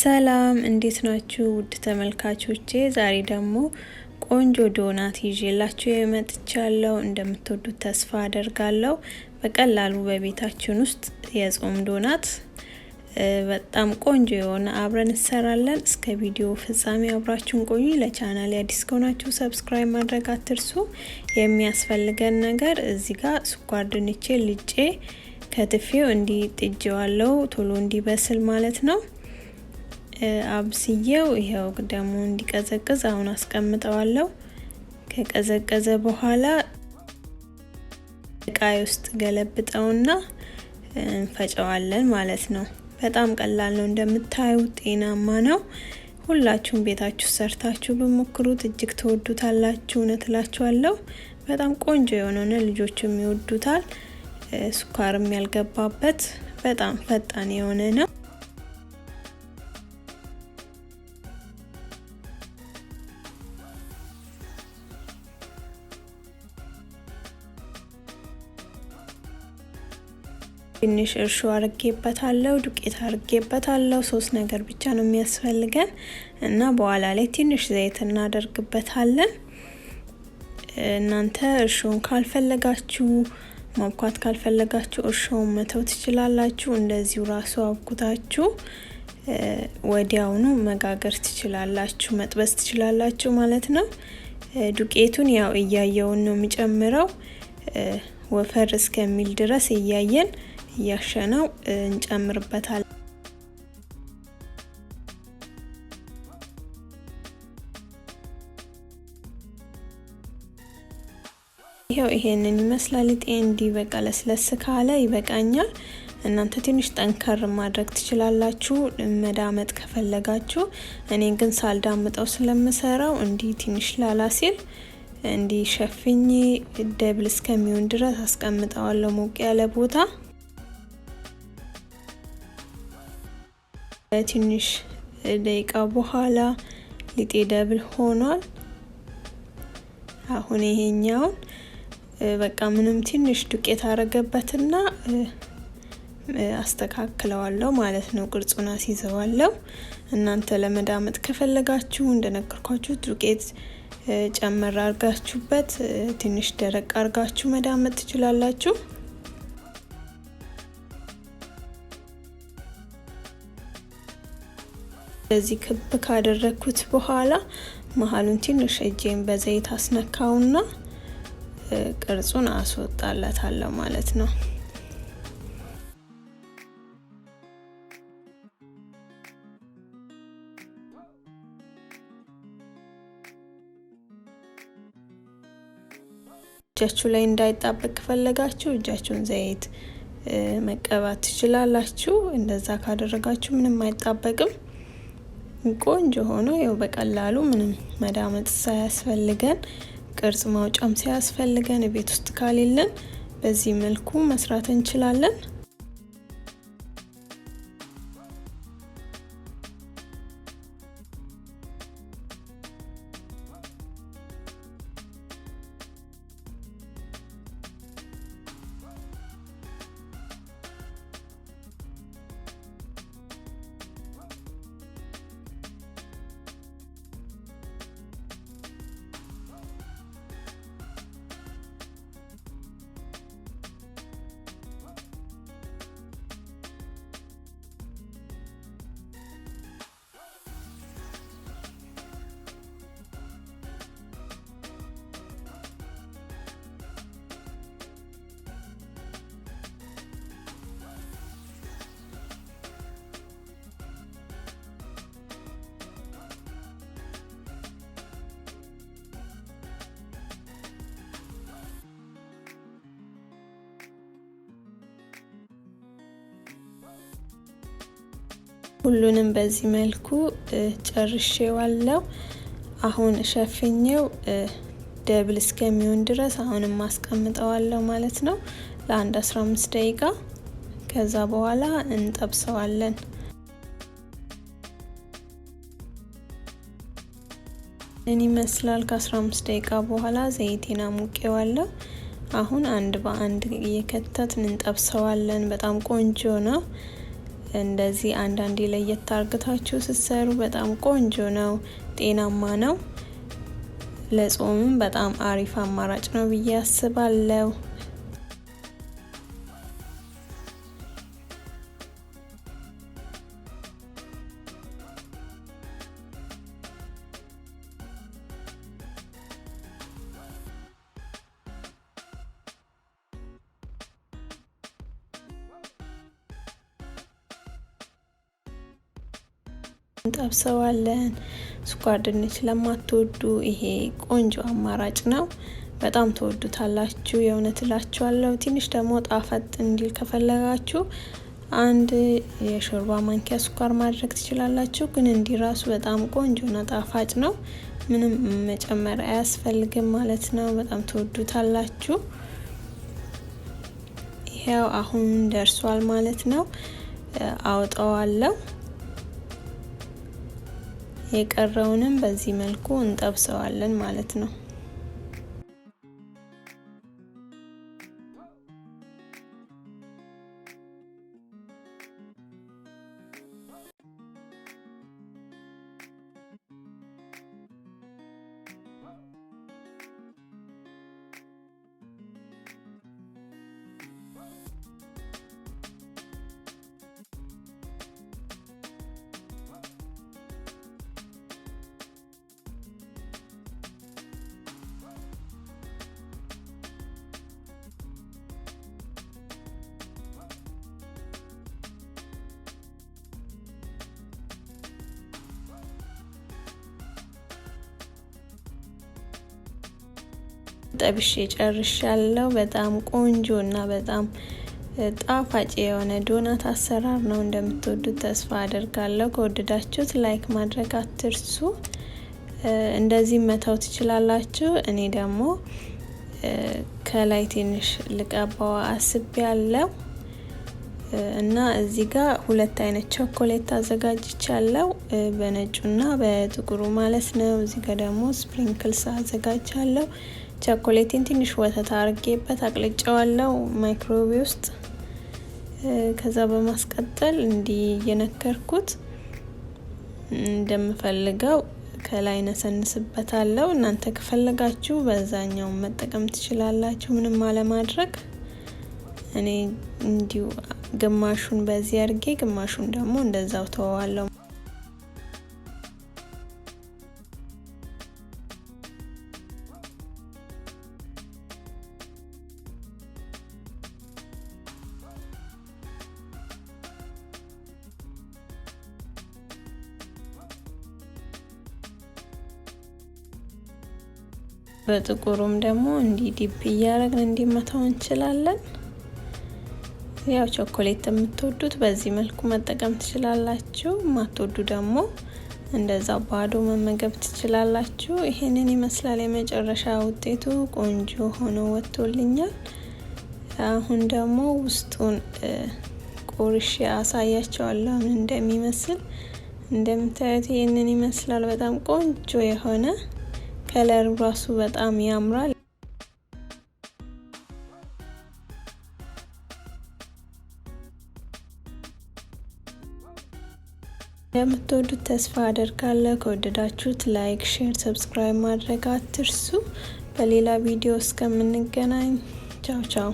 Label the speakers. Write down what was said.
Speaker 1: ሰላም እንዴት ናችሁ ውድ ተመልካቾቼ? ዛሬ ደግሞ ቆንጆ ዶናት ይዤላችሁ የመጥቻለሁ። እንደምትወዱት ተስፋ አደርጋለሁ። በቀላሉ በቤታችን ውስጥ የጾም ዶናት በጣም ቆንጆ የሆነ አብረን እንሰራለን። እስከ ቪዲዮ ፍጻሜ አብራችሁን ቆዩ። ለቻናሌ አዲስ ከሆናችሁ ሰብስክራይብ ማድረግ አትርሱ። የሚያስፈልገን ነገር እዚህ ጋር ስኳር ድንቼ ልጬ ከትፌው እንዲጥጄዋለሁ ቶሎ እንዲበስል ማለት ነው። አብስዬው ይሄው ደግሞ እንዲቀዘቅዝ አሁን አስቀምጠዋለሁ። ከቀዘቀዘ በኋላ እቃይ ውስጥ ገለብጠውና እንፈጨዋለን ማለት ነው። በጣም ቀላል ነው፣ እንደምታዩት ጤናማ ነው። ሁላችሁም ቤታችሁ ሰርታችሁ በሞክሩት እጅግ ተወዱታላችሁ። እውነት እላችኋለሁ። በጣም ቆንጆ የሆነ ልጆችም ይወዱታል። ስኳርም ያልገባበት በጣም ፈጣን የሆነ ነው። ትንሽ እርሾ አርጌበታለሁ፣ ዱቄት አርጌበታለሁ። 3 ነገር ብቻ ነው የሚያስፈልገን እና በኋላ ላይ ትንሽ ዘይት እናደርግበታለን። እናንተ እርሾን ካልፈለጋችሁ ማብኳት ካልፈለጋችሁ እርሾውን መተው ትችላላችሁ። እንደዚሁ ራሱ አብኩታችሁ ወዲያውኑ መጋገር ትችላላችሁ፣ መጥበስ ትችላላችሁ ማለት ነው። ዱቄቱን ያው እያየውን ነው የሚጨምረው። ወፈር እስከሚል ድረስ እያየን እያሸነው እንጨምርበታለን። ይሄው ይሄንን ይመስላል። እንዲ በቃ ለስለስ ካለ ይበቃኛል። እናንተ ትንሽ ጠንከር ማድረግ ትችላላችሁ መዳመጥ ከፈለጋችሁ። እኔ ግን ሳልዳምጠው ስለምሰራው እንዲ ትንሽ ላላ ሲል እንዲ ሸፍኜ ደብል እስከሚሆን ድረስ አስቀምጠዋለሁ ሞቅ ያለ ቦታ። ትንሽ ደቂቃ በኋላ ሊጤ ደብል ሆኗል። አሁን ይሄኛውን በቃ ምንም ትንሽ ዱቄት አረገበትና አስተካክለዋለሁ ማለት ነው። ቅርጹን አስይዘዋለሁ። እናንተ ለመዳመጥ ከፈለጋችሁ እንደነገርኳችሁ ዱቄት ጨመር አርጋችሁበት ትንሽ ደረቅ አርጋችሁ መዳመጥ ትችላላችሁ። በዚህ ክብ ካደረኩት በኋላ መሃሉን ትንሽ እጄን በዘይት አስነካውና ቅርጹን አስወጣላታለሁ ማለት ነው። እጃችሁ ላይ እንዳይጣበቅ ከፈለጋችሁ እጃችሁን ዘይት መቀባት ትችላላችሁ። እንደዛ ካደረጋችሁ ምንም አይጣበቅም። ቆንጆ ሆኖ ያው በቀላሉ ምንም መዳመጥ ሳያስፈልገን ቅርጽ ማውጫም ሳያስፈልገን ቤት ውስጥ ካሌለን በዚህ መልኩ መስራት እንችላለን። ሁሉንም በዚህ መልኩ ጨርሼዋለሁ። አሁን ሸፍኜው ደብል እስከሚሆን ድረስ አሁንም ማስቀምጠዋለሁ ማለት ነው ለአንድ 15 ደቂቃ። ከዛ በኋላ እንጠብሰዋለን። እኔ መስላል ከ15 ደቂቃ በኋላ ዘይቴና ሙቄዋለሁ። አሁን አንድ በአንድ እየከተትን እንጠብሰዋለን። በጣም ቆንጆ ነው። እንደዚህ አንዳንዴ ለየት አርግታችሁ ስትሰሩ በጣም ቆንጆ ነው፣ ጤናማ ነው። ለጾምም በጣም አሪፍ አማራጭ ነው ብዬ አስባለሁ። እንጠብሰዋለን። ስኳር ድንች ለማትወዱ ይሄ ቆንጆ አማራጭ ነው። በጣም ተወዱታላችሁ፣ የእውነት እላችኋለሁ። ትንሽ ደግሞ ጣፈጥ እንዲል ከፈለጋችሁ አንድ የሾርባ ማንኪያ ስኳር ማድረግ ትችላላችሁ። ግን እንዲህ ራሱ በጣም ቆንጆና ጣፋጭ ነው። ምንም መጨመር አያስፈልግም ማለት ነው። በጣም ተወዱታላችሁ። ይሄው አሁን ደርሷል ማለት ነው። አውጣዋለሁ። የቀረውንም በዚህ መልኩ እንጠብሰዋለን ማለት ነው። ጠብሼ ጨርሻለሁ። በጣም ቆንጆና በጣም ጣፋጭ የሆነ ዶናት አሰራር ነው። እንደምትወዱት ተስፋ አደርጋለሁ። ከወደዳችሁት ላይክ ማድረግ አትርሱ። እንደዚህ መተው ትችላላችሁ። እኔ ደግሞ ከላይ ትንሽ ልቀባው አስቤያለሁ እና እዚህ ጋር ሁለት አይነት ቾኮሌት አዘጋጅቻለሁ፣ በነጩና በጥቁሩ ማለት ነው። እዚህ ጋር ደግሞ ስፕሪንክልስ አዘጋጅቻለሁ። ቾኮሌቲን ትንሽ ወተት አርጌበት አቅልጫዋለሁ ማይክሮዌቭ ውስጥ። ከዛ በማስቀጠል እንዲህ እየነከርኩት እንደምፈልገው ከላይ ነሰንስበታለሁ። እናንተ ከፈለጋችሁ በዛኛው መጠቀም ትችላላችሁ፣ ምንም አለማድረግ። እኔ እንዲሁ ግማሹን በዚህ አርጌ ግማሹን ደግሞ እንደዛው ተዋዋለሁ። በጥቁሩም ደግሞ እንዲህ ዲፕ እያደረግን እንዲመታው እንችላለን። ያው ቾኮሌት የምትወዱት በዚህ መልኩ መጠቀም ትችላላችሁ፣ ማትወዱ ደግሞ እንደዛው ባዶ መመገብ ትችላላችሁ። ይሄንን ይመስላል የመጨረሻ ውጤቱ። ቆንጆ ሆኖ ወጥቶልኛል። አሁን ደግሞ ውስጡን ቆርሼ አሳያቸዋለሁ ምን እንደሚመስል። እንደምታዩት ይሄንን ይመስላል። በጣም ቆንጆ የሆነ ከለር ራሱ በጣም ያምራል። እንደምትወዱት ተስፋ አደርጋለሁ። ከወደዳችሁት ላይክ፣ ሼር፣ ሰብስክራይብ ማድረግ አትርሱ። በሌላ ቪዲዮ እስከምንገናኝ ቻው ቻው።